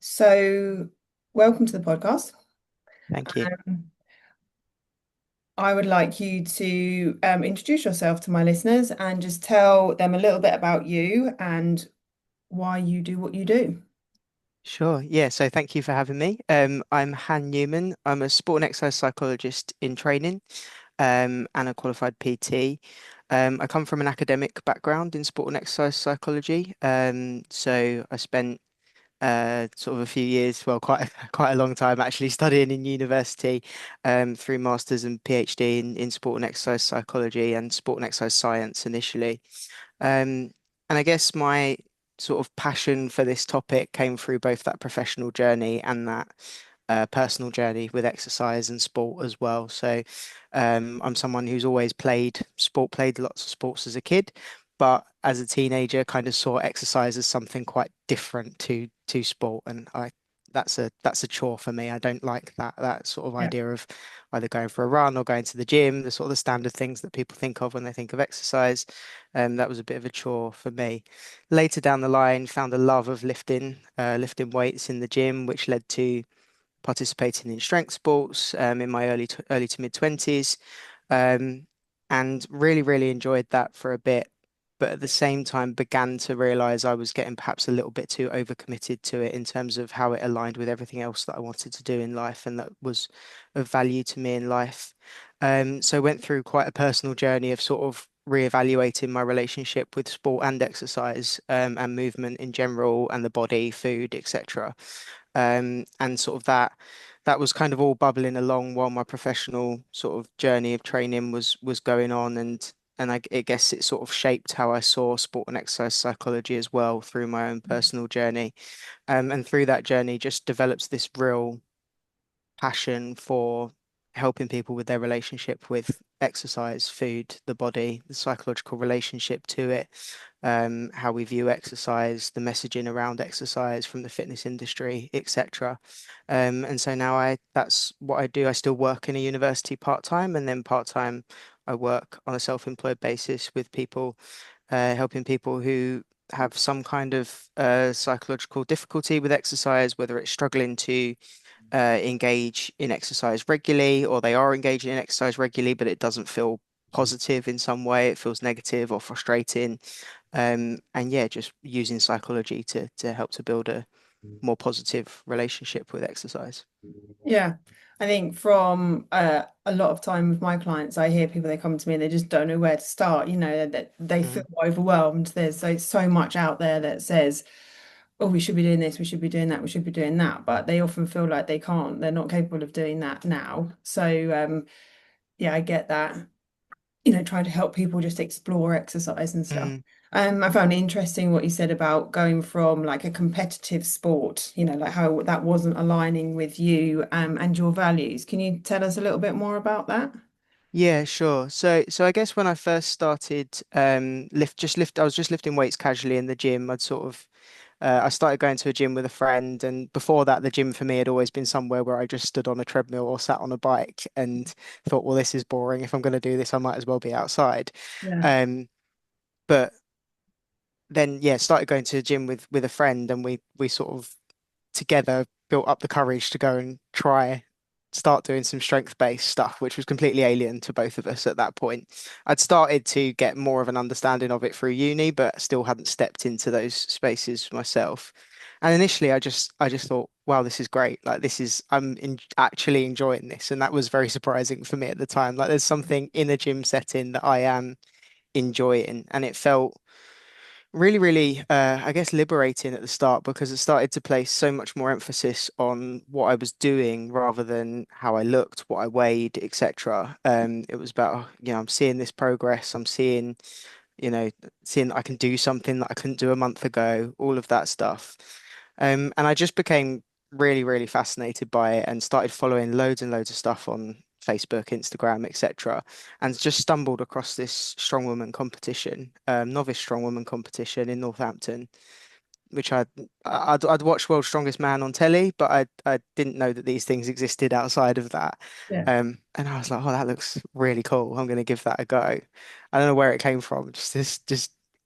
So, welcome to the podcast. Thank you. Um, I would like you to introduce yourself to my listeners and just tell them a little bit about you and why you do what you do. Sure. Yeah. So thank you for having me. I'm Han Newman. I'm a sport and exercise psychologist in training, and a qualified PT. I come from an academic background in sport and exercise psychology. So I spent sort of a few years, well, quite quite a long time actually studying in university, through masters and PhD in sport and exercise psychology and sport and exercise science initially. Um, and I guess my sort of passion for this topic came through both that professional journey and that personal journey with exercise and sport as well. So I'm someone who's always played lots of sports as a kid, but as a teenager, kind of saw exercise as something quite different to sport, and I that's a chore for me. I don't like that sort of Yeah. idea of either going for a run or going to the gym, the sort of the standard things that people think of when they think of exercise. That was a bit of a chore for me. Later down the line, found a love of lifting weights in the gym, which led to participating in strength sports in my early to mid 20s, um, and really enjoyed that for a bit. But at the same time, began to realize I was getting perhaps a little bit too overcommitted to it in terms of how it aligned with everything else that I wanted to do in life and that was of value to me in life. So went through quite a personal journey of sort of reevaluating my relationship with sport and exercise, and movement in general and the body, food, etc. And sort of that was kind of all bubbling along while my professional sort of journey of training was going on, and I guess it sort of shaped how I saw sport and exercise psychology as well through my own personal journey. And through that journey, just develops this real passion for helping people with their relationship with exercise, food, the body, the psychological relationship to it, how we view exercise, the messaging around exercise from the fitness industry, etc. And so now I that's what I do. I still work in a university part-time, and then part-time I work on a self-employed basis with people, helping people who have some kind of psychological difficulty with exercise, whether it's struggling to engage in exercise regularly, or they are engaging in exercise regularly, but it doesn't feel positive in some way. It feels negative or frustrating. And yeah, just using psychology to help to build a more positive relationship with exercise. Yeah. I think from a lot of time with my clients, I hear people, they come to me and they just don't know where to start, that they feel Mhm. overwhelmed. There's so much out there that says, oh, we should be doing this, we should be doing that, we should be doing that, but they often feel like they can't, they're not capable of doing that now. So yeah, I get that, trying to help people just explore exercise and stuff. Mm. I found it interesting what you said about going from like a competitive sport, like how that wasn't aligning with you and your values. Can you tell us a little bit more about that? Yeah, sure. So I guess when I first started I was just lifting weights casually in the gym. I started going to a gym with a friend, and before that, the gym for me had always been somewhere where I just stood on a treadmill or sat on a bike and thought, well, this is boring. If I'm going to do this, I might as well be outside. Yeah. Um, but then, yeah, started going to the gym with a friend, and we sort of together built up the courage to go and try start doing some strength-based stuff, which was completely alien to both of us at that point. I'd started to get more of an understanding of it through uni, but still hadn't stepped into those spaces myself. And initially, I just thought, wow, this is great. Like actually enjoying this, and that was very surprising for me at the time. Like there's something in a gym setting that I am enjoying, and it felt really, I guess, liberating at the start because it started to place so much more emphasis on what I was doing rather than how I looked, what I weighed, etc. It was about, I'm seeing this progress, you know, seeing that I can do something that I couldn't do a month ago, all of that stuff. And I just became really fascinated by it and started following loads and loads of stuff on Facebook, Instagram, etc. And just stumbled across this strongwoman competition, novice strongwoman competition in Northampton, which I'd watched World's Strongest Man on telly, but I didn't know that these things existed outside of that. Yeah. And I was like, oh, that looks really cool. I'm going to give that a go. I don't know where it came from.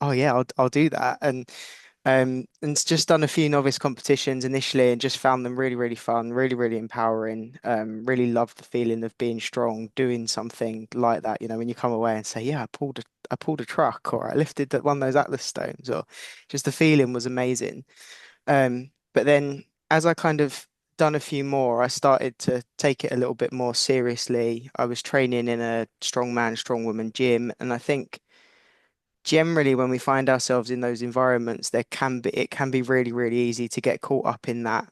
Oh yeah, I'll do that. And And just done a few novice competitions initially and just found them really, really fun, really, really empowering. Really loved the feeling of being strong, doing something like that. You know, when you come away and say, yeah, I pulled a truck, or I lifted one of those Atlas stones, or just the feeling was amazing. But then as I kind of done a few more, I started to take it a little bit more seriously. I was training in a strong man, strong woman gym, and I think generally when we find ourselves in those environments, it can be really, really easy to get caught up in that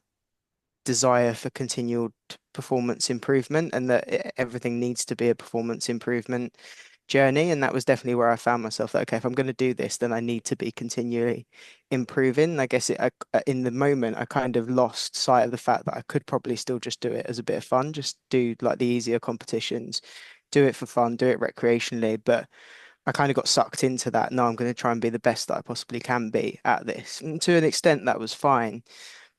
desire for continual performance improvement and that everything needs to be a performance improvement journey. And that was definitely where I found myself that, okay, if I'm going to do this, then I need to be continually improving. I guess in the moment, I kind of lost sight of the fact that I could probably still just do it as a bit of fun, just do like the easier competitions, do it for fun, do it recreationally. But I kind of got sucked into that. No, I'm going to try and be the best that I possibly can be at this. And to an extent, that was fine.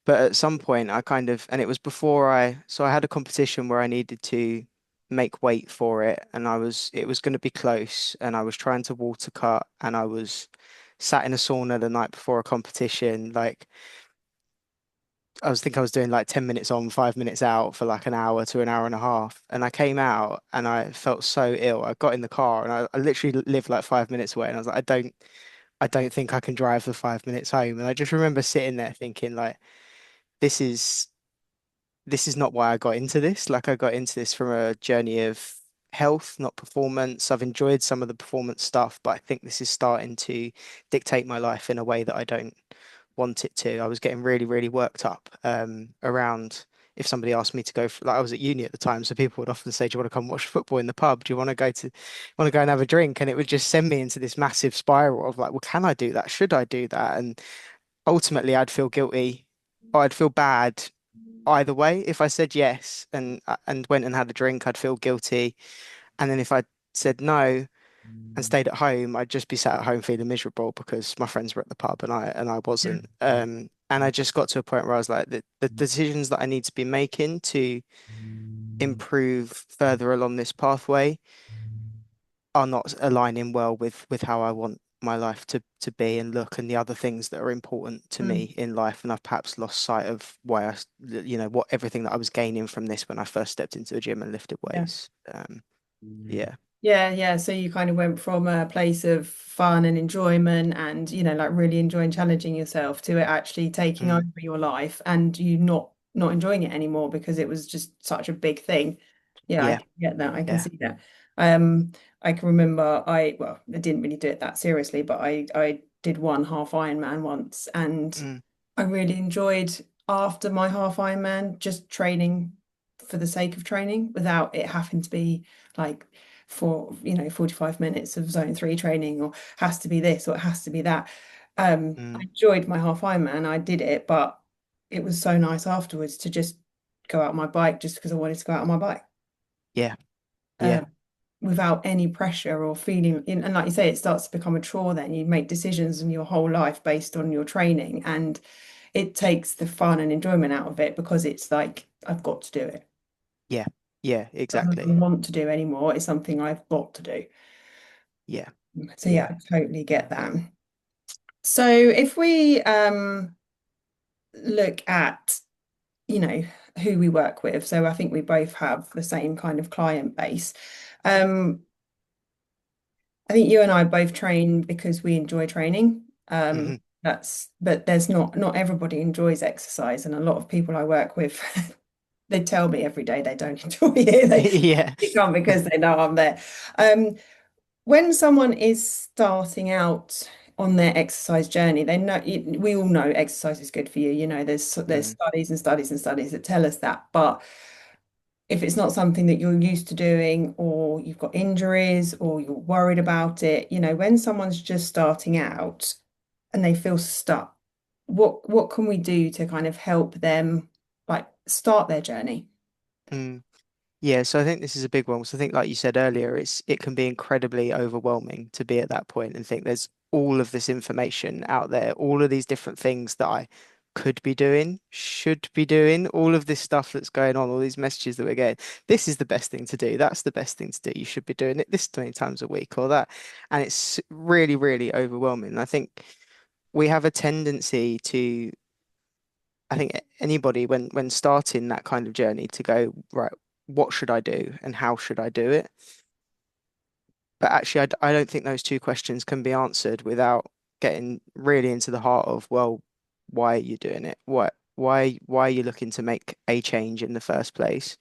But at some point, I kind of, and it was before so I had a competition where I needed to make weight for it, and it was going to be close, and I was trying to water cut, and I was sat in a sauna the night before a competition, like I was doing like 10 minutes on, 5 minutes out for like an hour to an hour and a half. And I came out and I felt so ill. I got in the car and I literally lived like 5 minutes away. And I was like, I don't think I can drive the 5 minutes home. And I just remember sitting there thinking like, this is this is not why I got into this. Like I got into this from a journey of health, not performance. I've enjoyed some of the performance stuff, but I think this is starting to dictate my life in a way that I don't want it to. I was getting really, really worked up around if somebody asked me to go for, like I was at uni at the time, so people would often say, "Do you want to come watch football in the pub? Do you want to go and have a drink?" And it would just send me into this massive spiral of like, well, can I do that? Should I do that? And ultimately, I'd feel guilty or I'd feel bad either way. If I said yes and went and had a drink, I'd feel guilty. And then if I said no and stayed at home, I'd just be sat at home feeling miserable because my friends were at the pub and I Yeah. wasn't. And I just got to a point where I was like, the decisions that I need to be making to improve further along this pathway are not aligning well with how I want my life to be and look and the other things that are important to Mm, me in life. And I've perhaps lost sight of why what everything that I was gaining from this when I first stepped into the gym and lifted yeah. weights. Yeah. Yeah, yeah. So you kind of went from a place of fun and enjoyment and, like really enjoying challenging yourself to it actually taking over Mm, your life and you not enjoying it anymore because it was just such a big thing. Yeah, I yeah. can get that. I can Yeah. see that. I can remember I didn't really do it that seriously, but I did one half Ironman once and Mm, I really enjoyed after my half Ironman just training for the sake of training without it having to be like for 45 minutes of zone 3 training or has to be this or it has to be that. I mm, enjoyed my half Ironman. I did it, but it was so nice afterwards to just go out on my bike just because I wanted to go out on my bike. yeah. Um, Yeah. without any pressure or feeling and like you say, it starts to become a chore then. You make decisions in your whole life based on your training and it takes the fun and enjoyment out of it because it's like I've got to do it. Yeah. Yeah. Something I Exactly. want to do anymore. It's something I've got to do. Yeah. So yeah, Yeah. I totally get that. So if we look at, you know, who we work with, so I think we both have the same kind of client base. Um, I think you and I both train because we enjoy training. Hmm. But there's not everybody enjoys exercise, and a lot of people I work with, they tell me every day they don't enjoy it. Yeah. They come because they know I'm there. Um, when someone is starting out on their exercise journey, they know we all know exercise is good for you. There's Mm, studies and studies and studies that tell us that. But if it's not something that you're used to doing, or you've got injuries, or you're worried about it, when someone's just starting out and they feel stuck, what can we do to kind of help them like start their journey? mm. Yeah, so I think this is a big one. So I think, like you said earlier, it can be incredibly overwhelming to be at that point and think there's all of this information out there, all of these different things that I could be doing, should be doing, all of this stuff that's going on, all these messages that we're getting. This is the best thing to do. That's the best thing to do. You should be doing it this 20 times a week or that. And it's really, really overwhelming. I think we have a tendency to, I think anybody when starting that kind of journey to go, right, what should I do and how should I do it? But actually, I don't think those two questions can be answered without getting really into the heart of, well, why are you doing it? Why are you looking to make a change in the first place?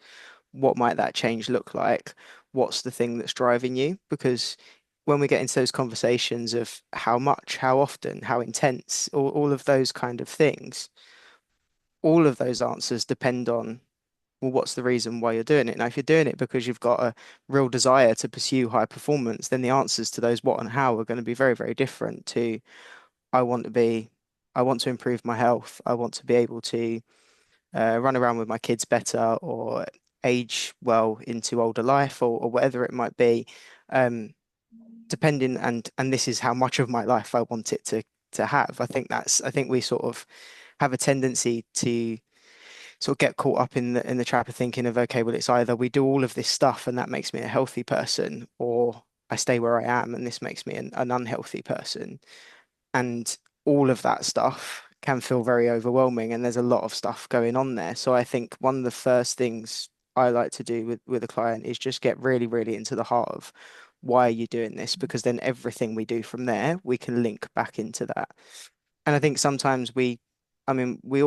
What might that change look like? What's the thing that's driving you? Because when we get into those conversations of how much, how often, how intense, all of those kind of things, all of those answers depend on, well, what's the reason why you're doing it? Now, if you're doing it because you've got a real desire to pursue high performance, then the answers to those what and how are going to be very, very different to, I want to be, I want to improve my health. I want to be able to run around with my kids better or age well into older life or whatever it might be. Um, depending and this is how much of my life I want it to have. I think we sort of have a tendency to sort of get caught up in the trap of thinking of, okay, well, it's either we do all of this stuff and that makes me a healthy person, or I stay where I am and this makes me an unhealthy person. And all of that stuff can feel very overwhelming, and there's a lot of stuff going on there. So I think one of the first things I like to do with a client is just get really, really into the heart of why are you doing this? Because then everything we do from there, we can link back into that. And I think sometimes I mean, we'd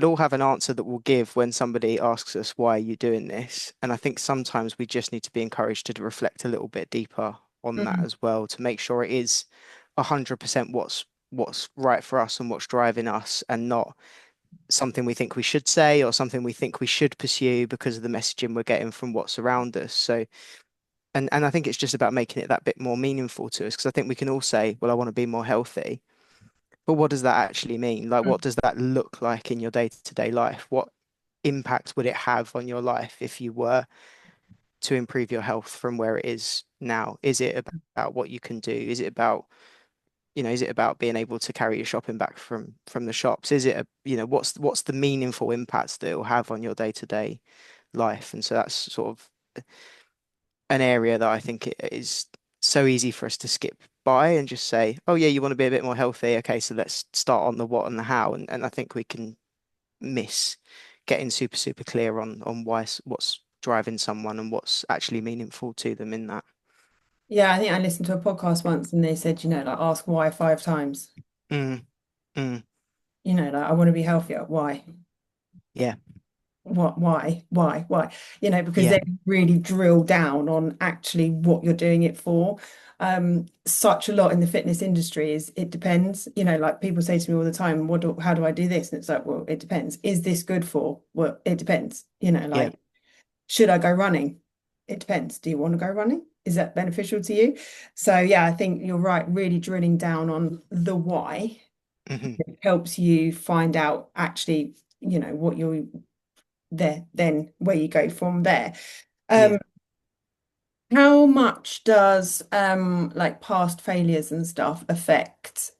all have an answer that we'll give when somebody asks us, why are you doing this? And I think sometimes we just need to be encouraged to reflect a little bit deeper on that Mm. as well to make sure it is 100% what's right for us and what's driving us, and not something we think we should say or something we think we should pursue because of the messaging we're getting from what's around us. So, and I think it's just about making it that bit more meaningful to us, because I think we can all say, well, I want to be more healthy. But what does that actually mean? Like, what does that look like in your day-to-day life? What impact would it have on your life if you were to improve your health from where it is now? Is it about what you can do? Is it about, is it about being able to carry your shopping back from the shops? Is it what's the meaningful impact that it will have on your day-to-day life? And so that's sort of an area that I think it is so easy for us to skip by and just say, oh yeah, you want to be a bit more healthy. Okay, so let's start on the what and the how. And I think we can miss getting super, super clear on what's driving someone and what's actually meaningful to them in that. Yeah, I think I listened to a podcast once and they said, like ask why 5 times. Mm, mm, Like I want to be healthier. Why? yeah, What, why? Because yeah, they really drill down on actually what you're doing it for. Such a lot in the fitness industry is it depends. Like people say to me all the time, how do I do this? And it's like, well, it depends. Is this good for? Well, it depends. yeah. Like, should I go running? It depends. Do you want to go running? Is that beneficial to you? So yeah, I think you're right, really drilling down on the why Hmm. helps you find out actually, what you're there, then where you go from there. Um, Yeah. how much does like past failures and stuff affect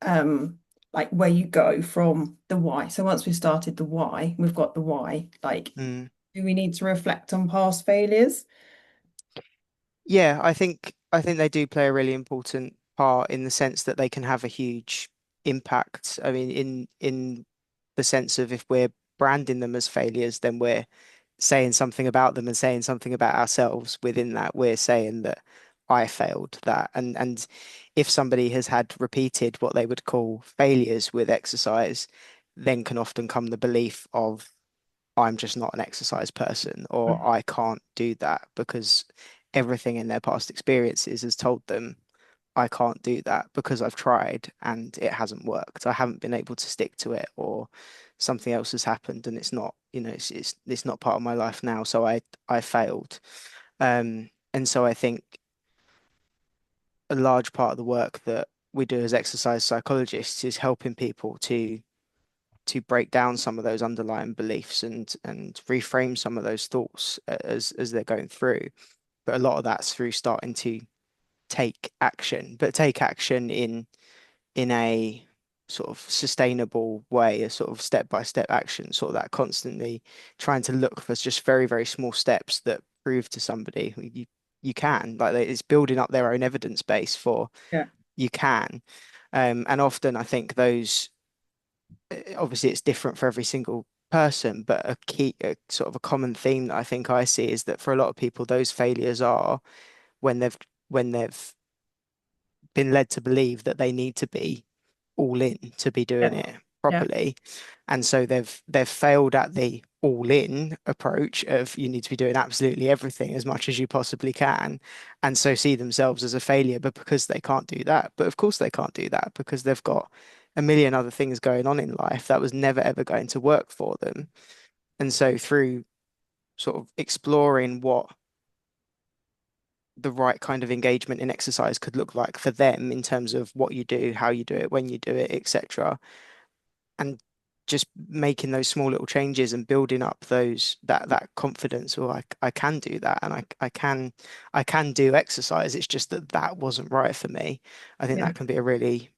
um like where you go from the why? So once we've started the why, we've got the why, like Mm. do we need to reflect on past failures? Yeah, I think they do play a really important part in the sense that they can have a huge impact. I mean, in the sense of if we're branding them as failures, then we're saying something about them and saying something about ourselves within that. We're saying that I failed that. And if somebody has had repeated what they would call failures with exercise, then can often come the belief of I'm just not an exercise person, or I can't do that because everything in their past experiences has told them I can't do that because I've tried and it hasn't worked. I haven't been able to stick to it, or something else has happened and it's not, it's not part of my life now. So I failed. And so I think a large part of the work that we do as exercise psychologists is helping people to break down some of those underlying beliefs and reframe some of those thoughts as they're going through. But a lot of that's through starting to take action, but take action in a sort of sustainable way, a sort of step by step action, sort of that constantly trying to look for just very, very small steps that prove to somebody you can, like it's building up their own evidence base for Yeah. you can. And often I think those, obviously it's different for every single person, but a sort of a common theme that I think I see is that for a lot of people, those failures are when they've been led to believe that they need to be all in to be doing Yeah. it Yeah. properly. And so they've failed at the all in approach of you need to be doing absolutely everything as much as you possibly can. And so see themselves as a failure, but because they can't do that. But of course they can't do that because they've got a million other things going on in life that was never ever going to work for them. And so through sort of exploring what the right kind of engagement in exercise could look like for them in terms of what you do, how you do it, when you do it, etc. And just making those small little changes and building up that confidence. Well, I can do that, and I can do exercise. It's just that that wasn't right for me. I think Yeah. that can be a really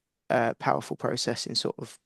powerful process in sort of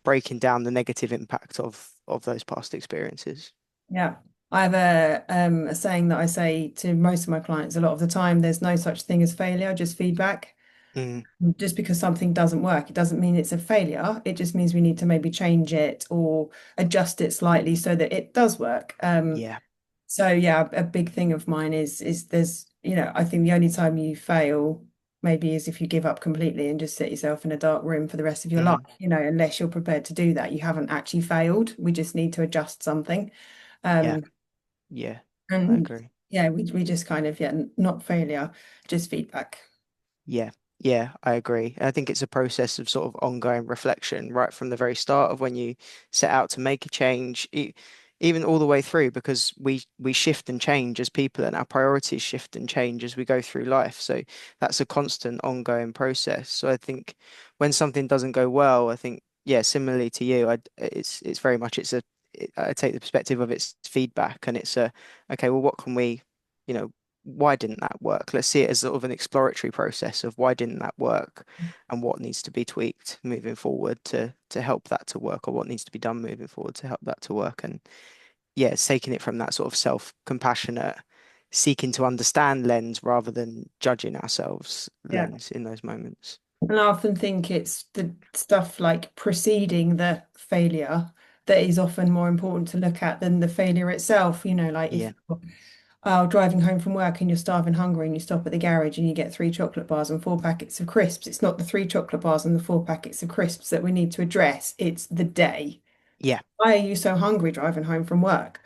breaking down the negative impact of those past experiences. Yeah. I have a saying that I say to most of my clients a lot of the time, there's no such thing as failure, just feedback. Mm, Just because something doesn't work, it doesn't mean it's a failure. It just means we need to maybe change it or adjust it slightly so that it does work. yeah. So yeah, a big thing of mine is there's, I think the only time you fail maybe is if you give up completely and just sit yourself in a dark room for the rest of your life, Mm, unless you're prepared to do that. You haven't actually failed. We just need to adjust something. yeah. Um, Yeah. I and agree. yeah, we just kind of, yeah, not failure, just feedback. Yeah, yeah, I agree. I think it's a process of sort of ongoing reflection right from the very start of when you set out to make a change, even all the way through, because we shift and change as people, and our priorities shift and change as we go through life. So that's a constant ongoing process. So I think when something doesn't go well, I think, yeah, similarly to you, it's very much I take the perspective of its feedback, and it's a okay, well, what can we, you know, why didn't that work? Let's see it as sort of an exploratory process of why didn't that work and what needs to be tweaked moving forward to help that to work, or what needs to be done moving forward to help that to work. And yeah, it's taking it from that sort of self-compassionate, seeking to understand lens rather than judging ourselves Yeah. lens in those moments. And I often think it's the stuff like preceding the failure that is often more important to look at than the failure itself. Like if Yeah. you're driving home from work and you're starving hungry and you stop at the garage and you get three chocolate bars and four packets of crisps, it's not the three chocolate bars and the four packets of crisps that we need to address. It's the day. Yeah. Why are you so hungry driving home from work?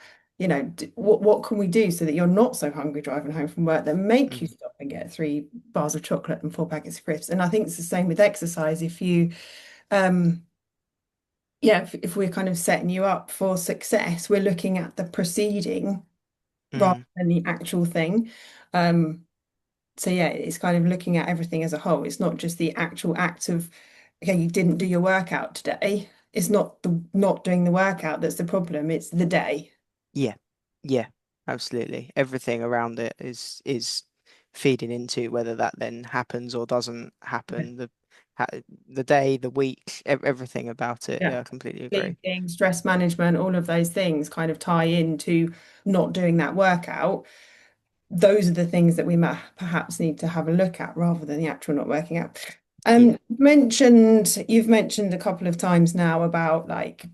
What can we do so that you're not so hungry driving home from work that make you Mm, stop and get three bars of chocolate and four packets of crisps? And I think it's the same with exercise. If you, um, yeah, if we're kind of setting you up for success, we're looking at the proceeding rather mm, than the actual thing. Um, so yeah, it's kind of looking at everything as a whole. It's not just the actual act of, okay, you didn't do your workout today. It's not the not doing the workout that's the problem. It's the day. yeah. Yeah. Absolutely. Everything around it is feeding into whether that then happens or doesn't happen. Ha the day, the week, everything about it. Yeah. Yeah, I completely agree. Sleeping, stress management, all of those things kind of tie into not doing that workout. Those are the things that we perhaps need to have a look at rather than the actual not working out. Yeah. You've mentioned a couple of times now about like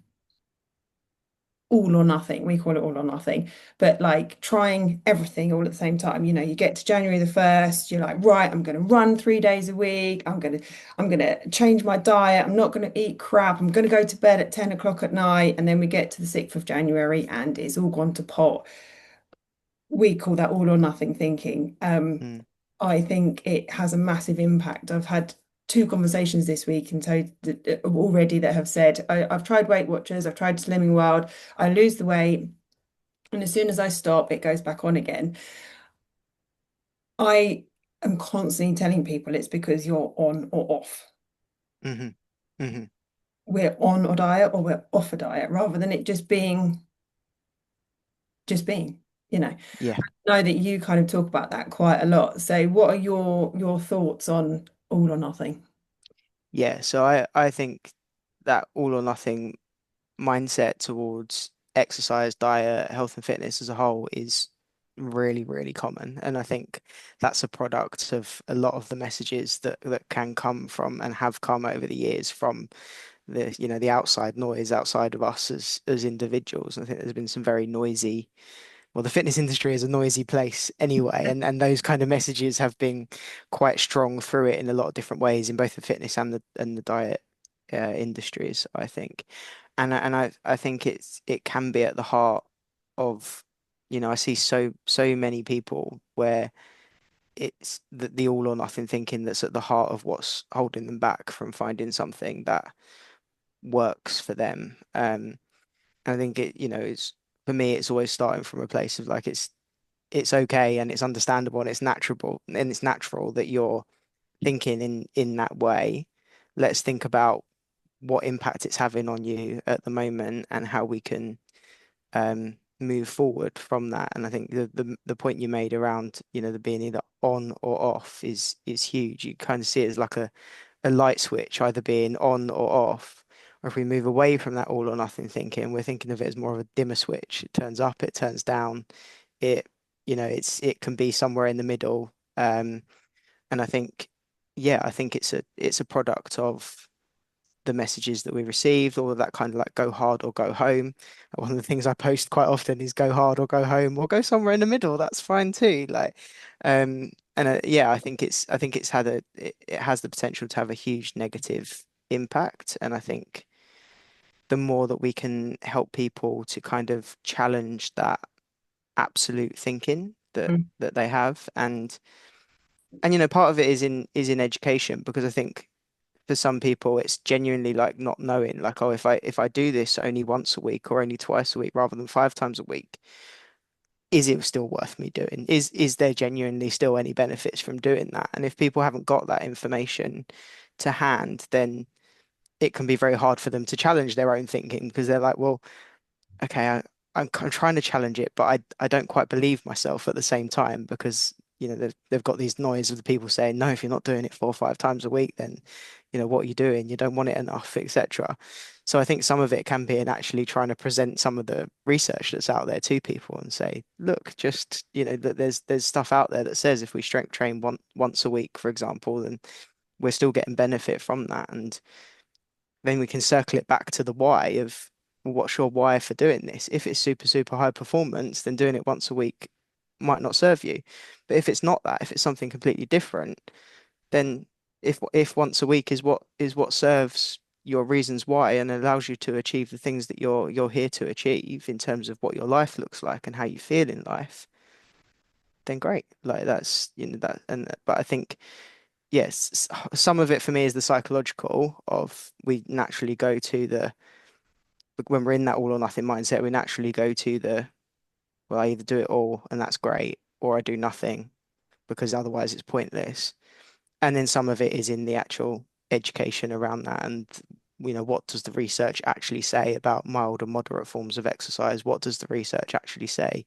all or nothing. We call it all or nothing, but like trying everything all at the same time. You get to January the 1st, you're like, right, I'm going to run 3 days a week. I'm going to change my diet. I'm not going to eat crap. I'm going to go to bed at 10 o'clock at night. And then we get to the 6th of January and it's all gone to pot. We call that all or nothing thinking. Mm, I think it has a massive impact. I've had two conversations this week and so already that have said I've tried Weight Watchers, I've tried Slimming World, I lose the weight, and as soon as I stop, it goes back on again. I am constantly telling people it's because you're on or off. hmm hmm We're on a diet or we're off a diet rather than it just being, you know. Yeah. I know that you kind of talk about that quite a lot. So what are your thoughts on all or nothing? Yeah. So I think that all or nothing mindset towards exercise, diet, health and fitness as a whole is really, really common. And I think that's a product of a lot of the messages that can come from and have come over the years from the, the outside noise outside of us as individuals. I think there's been some very noisy, well, the fitness industry is a noisy place anyway, and those kind of messages have been quite strong through it in a lot of different ways in both the fitness and the diet industries, I think. And I think it can be at the heart of, I see so many people where it's the all or nothing thinking that's at the heart of what's holding them back from finding something that works for them. I think it's for me, it's always starting from a place of like it's okay and it's understandable and it's natural that you're thinking in that way. Let's think about what impact it's having on you at the moment and how we can move forward from that. And I think the point you made around, the being either on or off is huge. You kind of see it as like a light switch either being on or off. Or if we move away from that all or nothing thinking, we're thinking of it as more of a dimmer switch. It turns up, it turns down. It, it can be somewhere in the middle. And I think, yeah, I think it's a product of the messages that we received, all of that kind of like go hard or go home. One of the things I post quite often is go hard or go home or go somewhere in the middle. That's fine too. And yeah, I think it's it has the potential to have a huge negative impact. And I think the more that we can help people to kind of challenge that absolute thinking Mm. that they have, and part of it is in education, because I think for some people it's genuinely like not knowing, like, oh, if I do this only once a week or only twice a week rather than 5 times a week, is it still worth me doing? Is there genuinely still any benefits from doing that? And if people haven't got that information to hand, then it can be very hard for them to challenge their own thinking, because they're like, well, okay, I'm trying to challenge it, but I don't quite believe myself at the same time, because they've got these noise of the people saying, no, if you're not doing it 4 or 5 times a week, then what are you doing? You don't want it enough, etc. So I think some of it can be in actually trying to present some of the research that's out there to people and say, look, just that there's stuff out there that says if we strength train once a week, for example, then we're still getting benefit from that. And then we can circle it back to the why of, well, what's your why for doing this? If it's super, super high performance, then doing it once a week might not serve you. But if it's not that, if it's something completely different, then if once a week is what serves your reasons why and allows you to achieve the things that you're here to achieve in terms of what your life looks like and how you feel in life, then great. Like that's that. And but I think, yes, some of it for me is the psychological of, we naturally go to the, when we're in that all or nothing mindset, we naturally go to the, well, I either do it all and that's great, or I do nothing because otherwise it's pointless. And then some of it is in the actual education around that. And, what does the research actually say about mild and moderate forms of exercise? What does the research actually say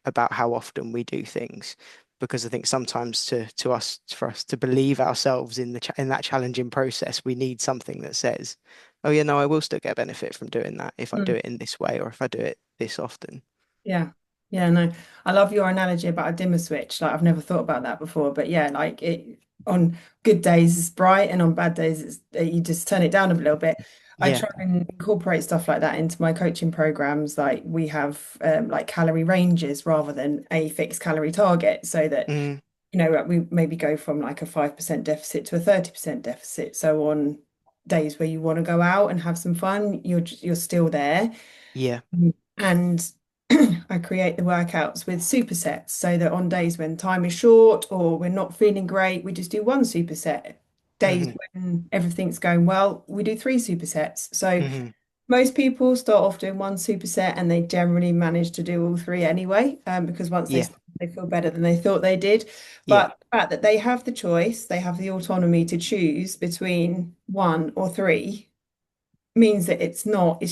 about how often we do things? Because I think sometimes for us to believe ourselves in that challenging process, we need something that says, oh yeah, no, I will still get benefit from doing that if I do Mm. it in this way or if I do it this often. Yeah. Yeah, no. I love your analogy about a dimmer switch. Like I've never thought about that before, but yeah, like it on good days it's bright and on bad days you just turn it down a little bit. I Yeah. try and incorporate stuff like that into my coaching programs. Like we have like calorie ranges rather than a fixed calorie target, so that Mm, we maybe go from like a 5% deficit to a 30% deficit. So on days where you want to go out and have some fun, you're still there. yeah. And I create the workouts with supersets so that on days when time is short or we're not feeling great, we just do one superset. Days Hmm. when everything's going well, we do three supersets. So Hmm. most people start off doing one superset and they generally manage to do all three anyway, because once they Yeah. start, they feel better than they thought they did. Yeah. But the fact that they have the choice, they have the autonomy to choose between one or three means that it's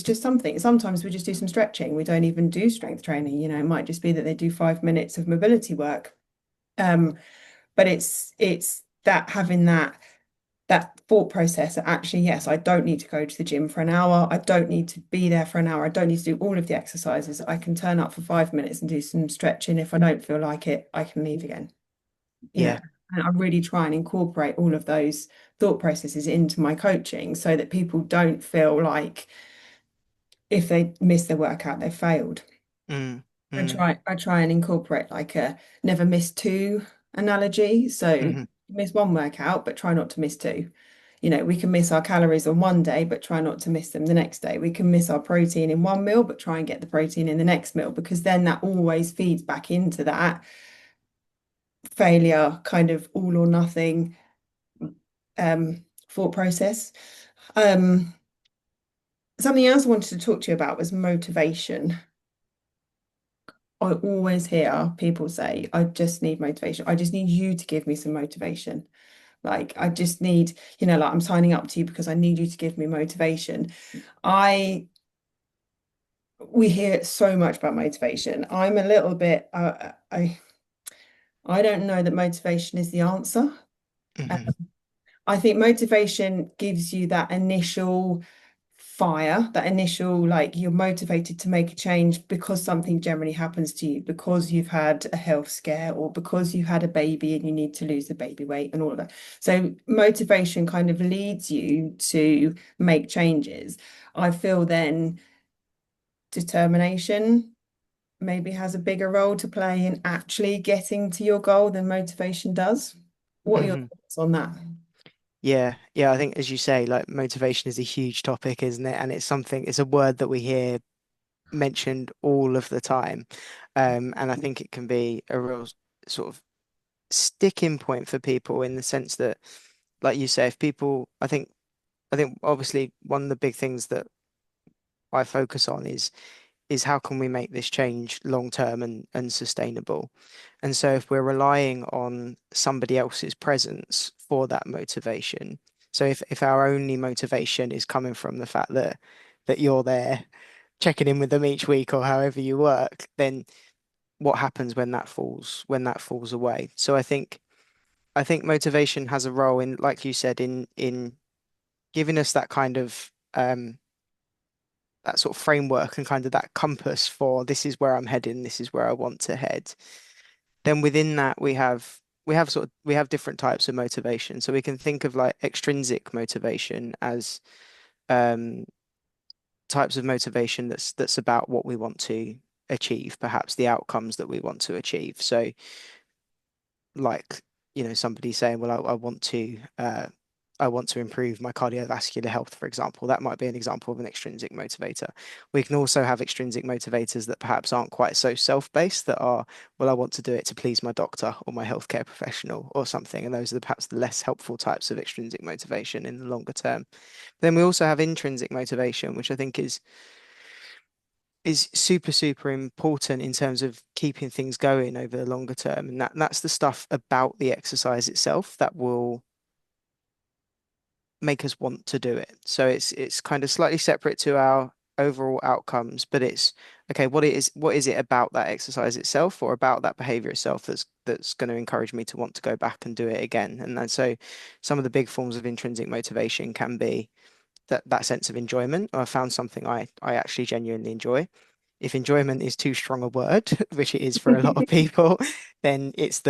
just something. Sometimes we just do some stretching. We don't even do strength training. It might just be that they do 5 minutes of mobility work. But it's that having that. that thought process that actually, yes, I don't need to go to the gym for an hour. I don't need to be there for an hour. I don't need to do all of the exercises. I can turn up for 5 minutes and do some stretching. If I don't feel like it, I can leave again. Yeah. And I really try and incorporate all of those thought processes into my coaching so that people don't feel like if they miss their workout, they've failed. Mm, I mm, try I try and incorporate like a never miss two analogy. So hmm miss one workout, but try not to miss two. We can miss our calories on one day, but try not to miss them the next day. We can miss our protein in one meal, but try and get the protein in the next meal, because then that always feeds back into that failure kind of all or nothing thought process. Um, Something else I wanted to talk to you about was motivation. I always hear people say, I just need motivation. I just need you to give me some motivation. Like, I just need, like I'm signing up to you because I need you to give me motivation. I, we hear so much about motivation. I'm a little bit, I don't know that motivation is the answer. hmm I think motivation gives you that initial fire, that initial, like you're motivated to make a change because something generally happens to you, because you've had a health scare or because you had a baby and you need to lose the baby weight and all of that. So motivation kind of leads you to make changes. I feel then determination maybe has a bigger role to play in actually getting to your goal than motivation does. What are your hmm thoughts on that? Yeah, yeah, I think as you say, like motivation is a huge topic, isn't it? And it's something, it's a word that we hear mentioned all of the time. And I think it can be a real sort of sticking point for people in the sense that, like you say, if people, I think obviously one of the big things that I focus on is how can we make this change long term and sustainable? And so if we're relying on somebody else's presence for that motivation, so if our only motivation is coming from the fact that you're there checking in with them each week or however you work, then what happens when that falls away? So I think motivation has a role in, like you said, in giving us that kind of that sort of framework and kind of that compass for this is where I'm heading, this is where I want to head. Then within that we have different types of motivation. So we can think of like extrinsic motivation as um, types of motivation that's about what we want to achieve, perhaps the outcomes that we want to achieve. So like, somebody saying, well, I want to improve my cardiovascular health, for example. That might be an example of an extrinsic motivator. We can also have extrinsic motivators that perhaps aren't quite so self-based, that are, well, I want to do it to please my doctor or my healthcare professional or something. And those are perhaps the less helpful types of extrinsic motivation in the longer term. Then we also have intrinsic motivation, which I think is super, super important in terms of keeping things going over the longer term. And that's the stuff about the exercise itself that will make us want to do it. So it's kind of slightly separate to our overall outcomes, but it's okay, what is it about that exercise itself or about that behavior itself that's going to encourage me to want to go back and do it again. And then so some of the big forms of intrinsic motivation can be that sense of enjoyment. I found something I actually genuinely enjoy. If enjoyment is too strong a word, which it is for a lot of people, then it's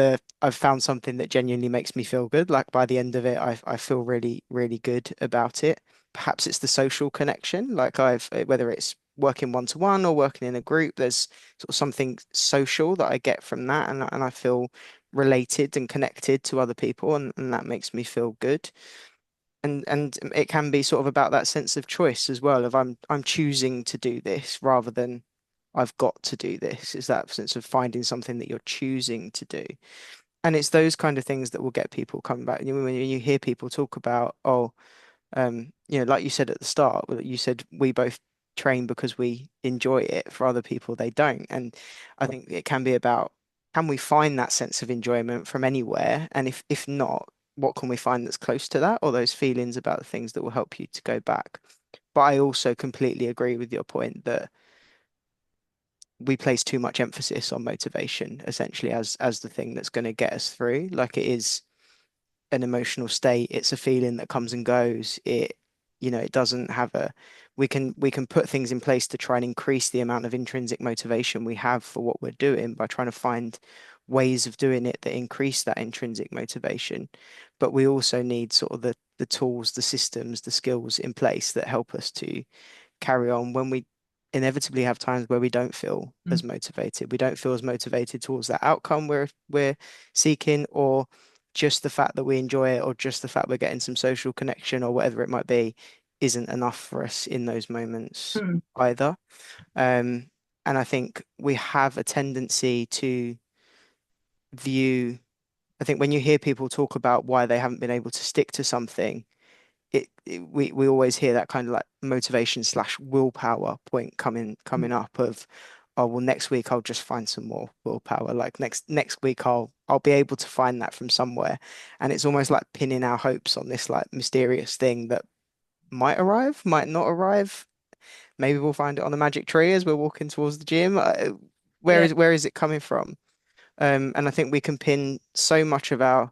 I've found something that genuinely makes me feel good. Like by the end of it, I feel really, really good about it. Perhaps it's the social connection, like whether it's working one to one or working in a group, there's sort of something social that I get from that, and I feel related and connected to other people, and that makes me feel good. And it can be sort of about that sense of choice as well, of I'm choosing to do this rather than I've got to do this. Is that sense of finding something that you're choosing to do. And it's those kind of things that will get people coming back. When you hear people talk about, oh, like you said at the start, you said we both train because we enjoy it. For other people, they don't. And I think it can be about, can we find that sense of enjoyment from anywhere? And if not, what can we find that's close to that, or those feelings about the things that will help you to go back? But I also completely agree with your point that we place too much emphasis on motivation essentially as the thing that's going to get us through. Like it is. an emotional state. It's a feeling that comes and goes. It doesn't have a, we can put things in place to try and increase the amount of intrinsic motivation we have for what we're doing by trying to find ways of doing it that increase that intrinsic motivation. But we also need sort of the tools, the systems, the skills in place that help us to carry on when we inevitably have times where we don't feel as Mm. motivated. We don't feel as motivated towards that outcome we're seeking, or just the fact that we enjoy it, or just the fact we're getting some social connection, or whatever it might be, isn't enough for us in those moments Mm. either. Um, and I think we have a tendency to view, I think when you hear people talk about why they haven't been able to stick to something, we always hear that kind of like motivation slash willpower point coming up of, oh well, next week I'll just find some more willpower, like next week I'll be able to find that from somewhere. And it's almost like pinning our hopes on this like mysterious thing that might arrive, might not arrive. Maybe we'll find it on the magic tree as we're walking towards the gym. Where Yeah. is it coming from? And I think we can pin so much of our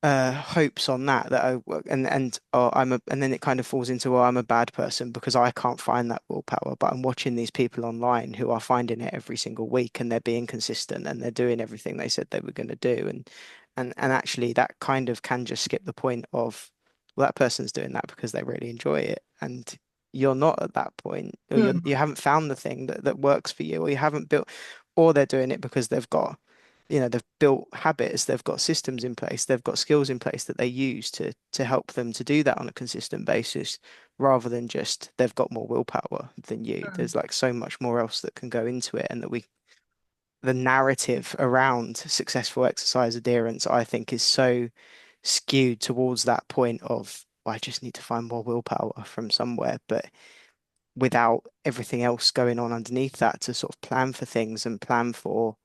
hopes on that and oh, and then it kind of falls into, well, I'm a bad person because I can't find that willpower, but I'm watching these people online who are finding it every single week, and they're being consistent, and they're doing everything they said they were going to do, and actually that kind of can just skip the point of, well, that person's doing that because they really enjoy it, and you're not at that point, or Mm. you haven't found the thing that works for you, or you haven't built, or they're doing it because they've built habits, they've got systems in place, they've got skills in place that they use to help them to do that on a consistent basis, rather than just they've got more willpower than you. Mm. There's like so much more else that can go into it, and the narrative around successful exercise adherence, I think, is so skewed towards that point of, "Well, I just need to find more willpower from somewhere," but without everything else going on underneath that to sort of plan for things and plan for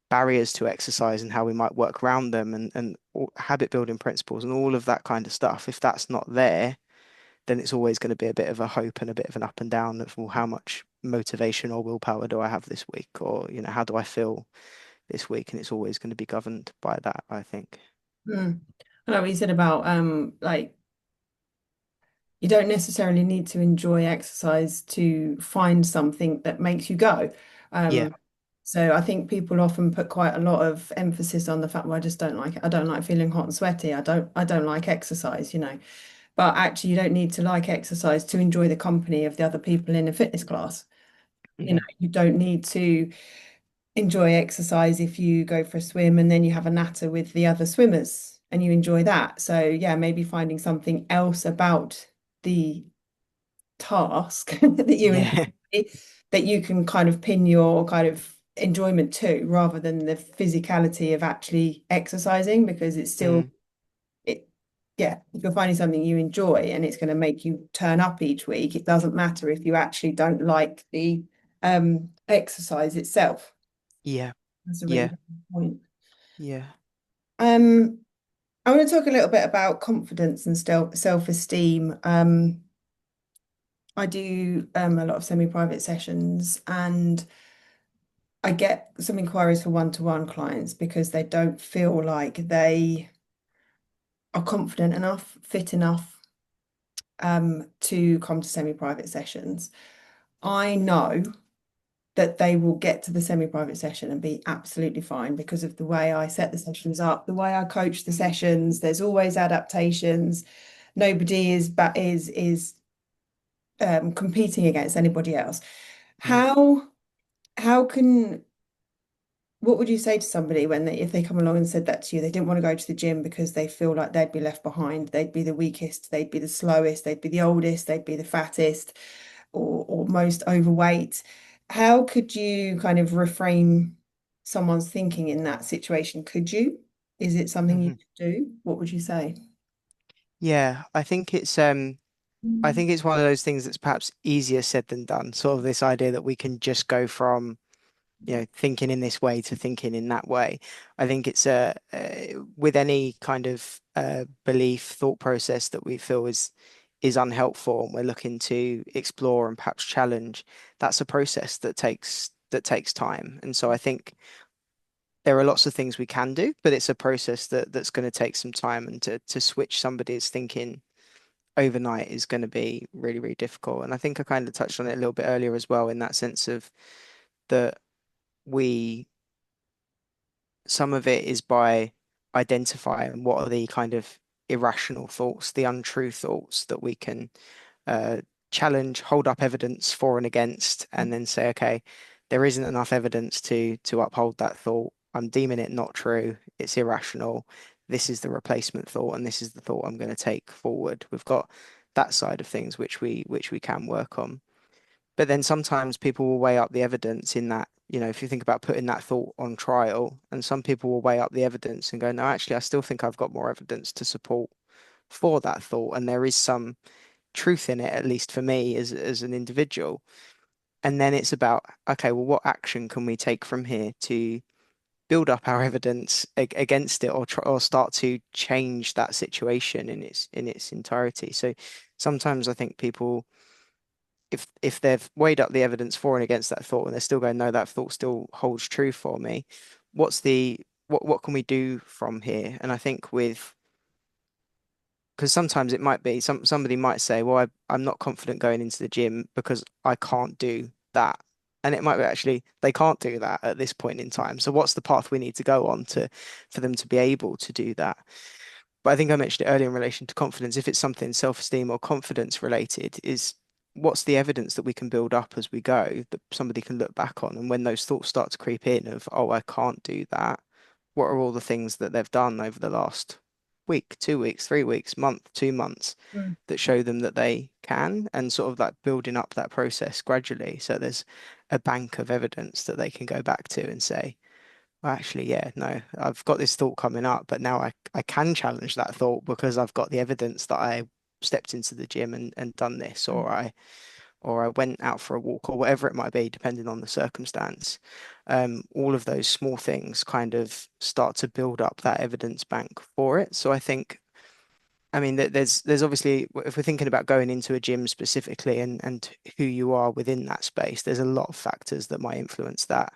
barriers to exercise and how we might work around them, and habit building principles and all of that kind of stuff. If that's not there, then it's always going to be a bit of a hope and a bit of an up and down of, well, how much motivation or willpower do I have this week? Or, how do I feel this week? And it's always going to be governed by that, I think. Mm. I know what you said about like you don't necessarily need to enjoy exercise to find something that makes you go. Yeah. Um, so I think people often put quite a lot of emphasis on the fact, well, I just don't like it. I don't like feeling hot and sweaty. I don't like exercise. But actually you don't need to like exercise to enjoy the company of the other people in a fitness class. Hmm. You don't need to enjoy exercise if you go for a swim and then you have a natter with the other swimmers and you enjoy that. So yeah, maybe finding something else about the task that you Yeah. enjoy that you can kind of pin your kind of enjoyment to, rather than the physicality of actually exercising, because it's still Mm. it yeah, if you're finding something you enjoy and it's going to make you turn up each week, it doesn't matter if you actually don't like the exercise itself. Yeah. That's a really Yeah. good point. Yeah. um I want to talk a little bit about confidence and self-esteem. I do a lot of semi-private sessions, and I get some inquiries for one-to-one clients because they don't feel like they are confident enough, fit enough to come to semi-private sessions. I know that they will get to the semi-private session and be absolutely fine because of the way I set the sessions up, the way I coach the sessions. There's always adaptations. Nobody is competing against anybody else. Mm. How how can what would you say to somebody when if they come along and said that to you, they didn't want to go to the gym because they feel like they'd be left behind, they'd be the weakest, they'd be the slowest, they'd be the oldest, they'd be the fattest, or most overweight. How could you kind of reframe someone's thinking in that situation? Could you? Is it something you Hmm. could do? What would you say? Yeah, I think it's one of those things that's perhaps easier said than done. Sort of this idea that we can just go from, thinking in this way to thinking in that way. I think it's with any kind of belief, thought process that we feel is unhelpful and we're looking to explore and perhaps challenge, that's a process that takes time. And so I think there are lots of things we can do, but it's a process that's going to take some time, and to switch somebody's thinking overnight is going to be really, really difficult. And I think I kind of touched on it a little bit earlier as well, in that sense of that we some of it is by identifying what are the kind of irrational thoughts, the untrue thoughts that we can uh, challenge, hold up evidence for and against, and then say, okay, there isn't enough evidence to uphold that thought. I'm deeming it not true. It's irrational. This is the replacement thought, and this is the thought I'm going to take forward. We've got that side of things which we can work on. But then sometimes people will weigh up the evidence in that, if you think about putting that thought on trial, and some people will weigh up the evidence and go, no, actually, I still think I've got more evidence to support for that thought. And there is some truth in it, at least for me as an individual. And then it's about, okay, well, what action can we take from here to build up our evidence against it, or start to change that situation in its entirety. So sometimes I think people, if they've weighed up the evidence for and against that thought, and they're still going, no, that thought still holds true for me, what can we do from here? And I think because sometimes it might be somebody might say, well, I'm not confident going into the gym because I can't do that. And it might be actually they can't do that at this point in time. So what's the path we need to go on to for them to be able to do that? But I think I mentioned it earlier in relation to confidence. If it's something self-esteem or confidence related, is what's the evidence that we can build up as we go that somebody can look back on? And when those thoughts start to creep in of, oh, I can't do that, what are all the things that they've done over the last week, 2 weeks, 3 weeks, month, 2 months Mm. that show them that they can, and sort of like building up that process gradually. So there's a bank of evidence that they can go back to and say, well, actually, yeah, no, I've got this thought coming up, but now I can challenge that thought because I've got the evidence that I stepped into the gym and done this, Mm. or I went out for a walk, or whatever it might be, depending on the circumstance. All of those small things kind of start to build up that evidence bank for it. So I think, I mean, there's obviously, if we're thinking about going into a gym specifically, and who you are within that space, there's a lot of factors that might influence that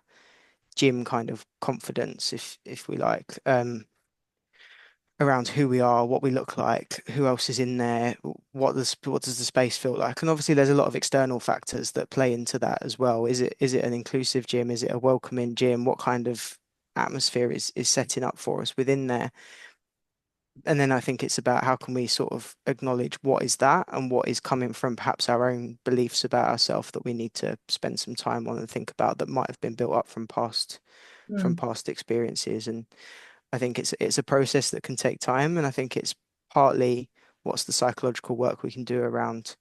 gym kind of confidence, if we like, around who we are, what we look like, who else is in there, what does the space feel like, and obviously there's a lot of external factors that play into that as well. Is it an inclusive gym? Is it a welcoming gym? What kind of atmosphere is setting up for us within there? And then I think it's about how can we sort of acknowledge what is that and what is coming from perhaps our own beliefs about ourselves that we need to spend some time on and think about, that might have been built up from Mm. past experiences. And I think it's a process that can take time, and I think it's partly what's the psychological work we can do around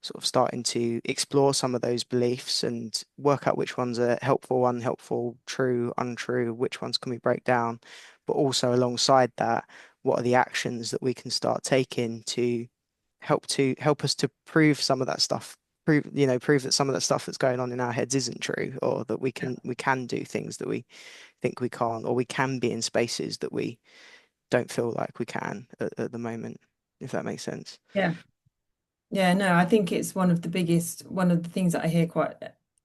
sort of starting to explore some of those beliefs and work out which ones are helpful, unhelpful, true, untrue, which ones can we break down, but also alongside that, what are the actions that we can start taking to help us to prove some of that stuff, prove that some of that stuff that's going on in our heads isn't true, or that Yeah. we can do things that we think we can't, or we can be in spaces that we don't feel like we can at the moment, if that makes sense. Yeah. Yeah, no, I think it's one of the things that I hear quite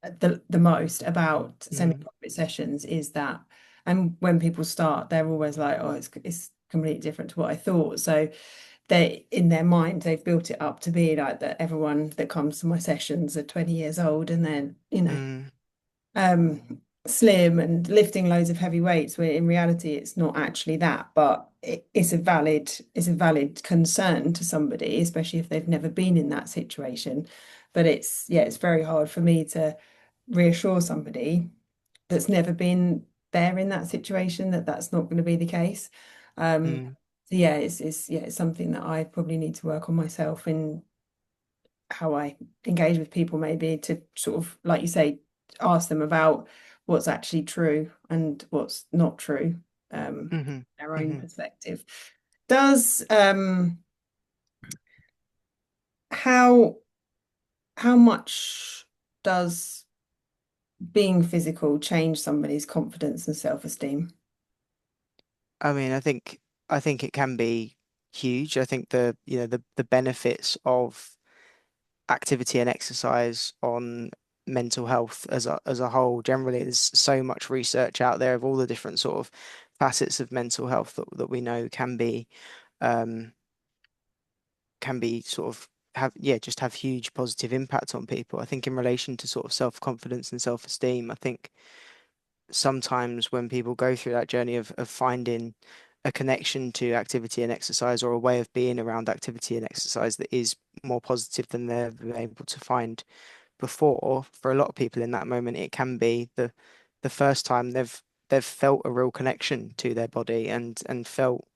the most about Mm, semi-private sessions is that, and when people start, they're always like, oh, it's completely different to what I thought. So they, in their mind, they've built it up to be like that everyone that comes to my sessions are 20 years old and then, mm, slim and lifting loads of heavy weights, where in reality it's not actually that, but it's a valid concern to somebody, especially if they've never been in that situation. But it's, yeah, it's very hard for me to reassure somebody that's never been there in that situation that that's not going to be the case. mm, So yeah, it's something that I probably need to work on myself in how I engage with people, maybe to sort of, like you say, ask them about what's actually true and what's not true, mm-hmm, their own mm-hmm. perspective. Does how how much does being physical change somebody's confidence and self-esteem? I mean, I think it can be huge. I think the benefits of activity and exercise on mental health as a whole. Generally, there's so much research out there of all the different sort of facets of mental health that we know um, can be sort of have yeah just have huge positive impact on people. I think in relation to sort of self-confidence and self-esteem, I think sometimes when people go through that journey of finding a connection to activity and exercise or a way of being around activity and exercise that is more positive than they've been able to find before, for a lot of people in that moment, it can be the first time they've felt a real connection to their body and felt,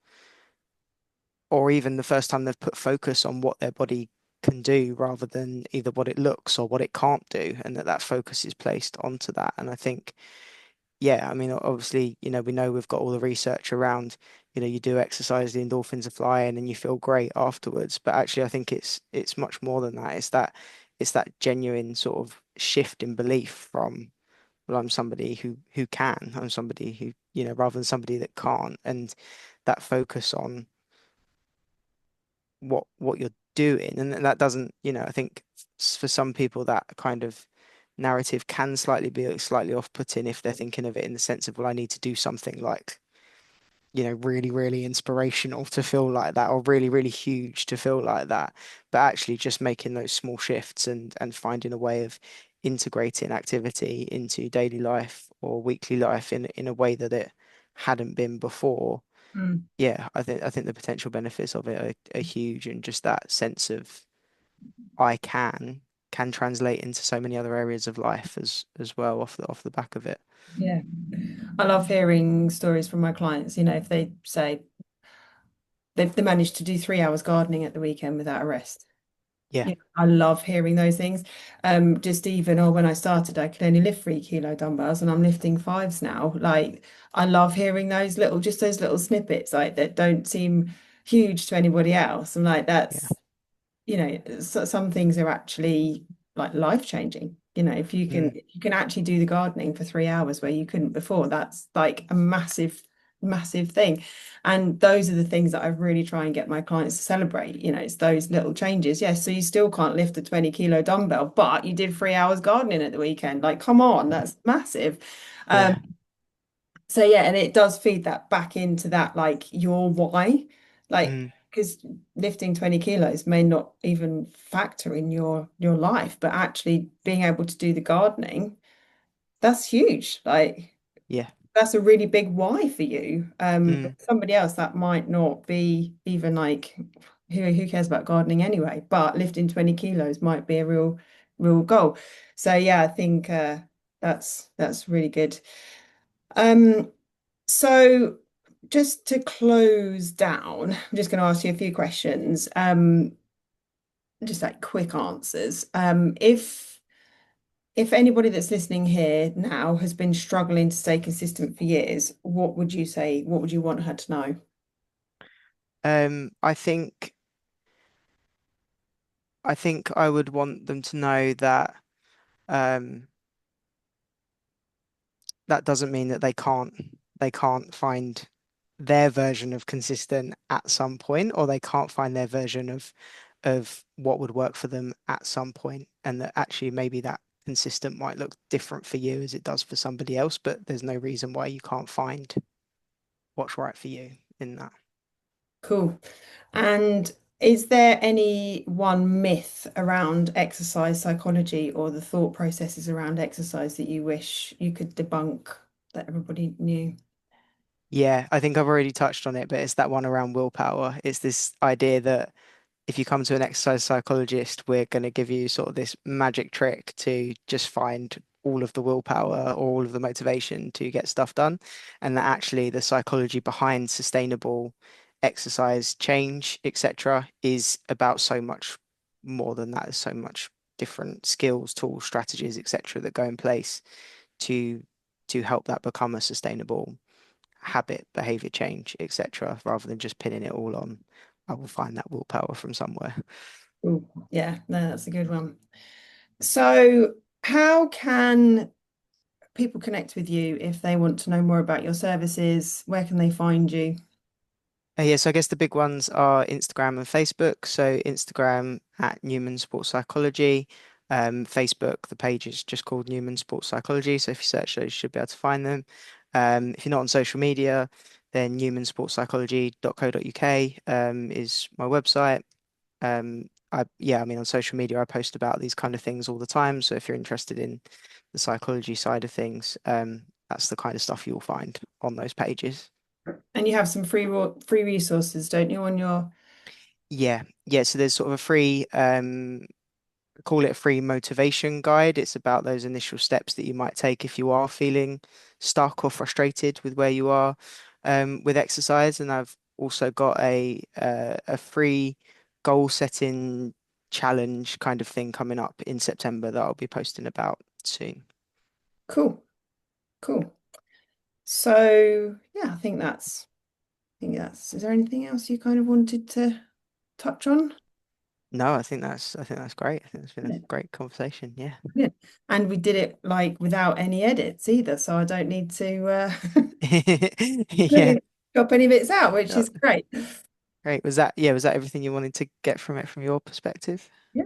or even the first time they've put focus on what their body can do rather than either what it looks or what it can't do, and that focus is placed onto that. And I think, yeah, I mean, obviously, we know we've got all the research around, you do exercise, the endorphins are flying and you feel great afterwards. But actually, I think it's much more than that. It's that genuine sort of shift in belief from, well, I'm somebody who can, I'm somebody who, rather than somebody that can't. And that focus on what you're doing. And that doesn't, I think for some people that kind of narrative can slightly be slightly off-putting if they're thinking of it in the sense of, well, I need to do something like, really, really inspirational to feel like that, or really, really huge to feel like that. But actually just making those small shifts and finding a way of integrating activity into daily life or weekly life in a way that it hadn't been before. Mm. Yeah, I think the potential benefits of it are huge, and just that sense of I can translate into so many other areas of life as well off the back of it. Yeah. I love hearing stories from my clients, if they say they managed to do 3 hours gardening at the weekend without a rest. Yeah, I love hearing those things. Just even, or when I started, I could only lift 3 kilo dumbbells and I'm lifting fives now. Like, I love hearing just those little snippets, like that don't seem huge to anybody else. I'm like, yeah. some things are actually like life changing. Mm, If you can actually do the gardening for 3 hours where you couldn't before, that's like a massive, massive thing. And those are the things that I really try and get my clients to celebrate. It's those little changes. Yes, so you still can't lift a 20 kilo dumbbell, but you did 3 hours gardening at the weekend. Like, come on, that's massive. Um, yeah. so yeah, and it does feed that back into that, like your why, like Mm, because lifting 20 kilos may not even factor in your life, but actually being able to do the gardening, that's huge. Like yeah. that's a really big why for you. But Mm, somebody else that might not be even like who cares about gardening anyway, but lifting 20 kilos might be a real goal. So yeah, I think that's really good. Um, so just to close down, I'm just going to ask you a few questions. Just like quick answers. If anybody that's listening here now has been struggling to stay consistent for years, what would you say? What would you want her to know? I think I would want them to know that um, that doesn't mean that they can't find their version of consistent at some point, or they can't find their version of what would work for them at some point, and that actually maybe that consistent might look different for you as it does for somebody else, but there's no reason why you can't find what's right for you in that. Cool. And is there any one myth around exercise psychology or the thought processes around exercise that you wish you could debunk that everybody knew? Yeah, I think I've already touched on it, but it's that one around willpower. It's this idea that if you come to an exercise psychologist, we're going to give you sort of this magic trick to just find all of the willpower or all of the motivation to get stuff done. And that actually the psychology behind sustainable exercise change, etc., is about so much more than that. There's so much different skills, tools, strategies, etc., that go in place to help that become a sustainable habit, behavior change, etc., rather than just pinning it all on, I will find that willpower from somewhere. Ooh, yeah, no, that's a good one. So, how can people connect with you if they want to know more about your services? Where can they find you? Yeah, so I guess the big ones are Instagram and Facebook. So Instagram at Newman Sports Psychology, Facebook, the page is just called Newman Sports Psychology. So if you search those, you should be able to find them. If you're not on social media, then newmansportspsychology.co.uk is my website. Yeah, I mean, on social media, I post about these kind of things all the time. So if you're interested in the psychology side of things, that's the kind of stuff you'll find on those pages. And you have some free resources, don't you, on your Yeah, yeah. So there's sort of a free, call it a free motivation guide. It's about those initial steps that you might take if you are feeling stuck or frustrated with where you are with exercise. And I've also got a free goal setting challenge kind of thing coming up in September that I'll be posting about soon. cool, cool. So yeah, is there anything else you kind of wanted to touch on? No, I think that's great. I think it's been a Yeah. great conversation. Yeah. Yeah. And we did it like without any edits either, so I don't need to Yeah. chop any bits out, which Oh, is great. great. Was that everything you wanted to get from it from your perspective?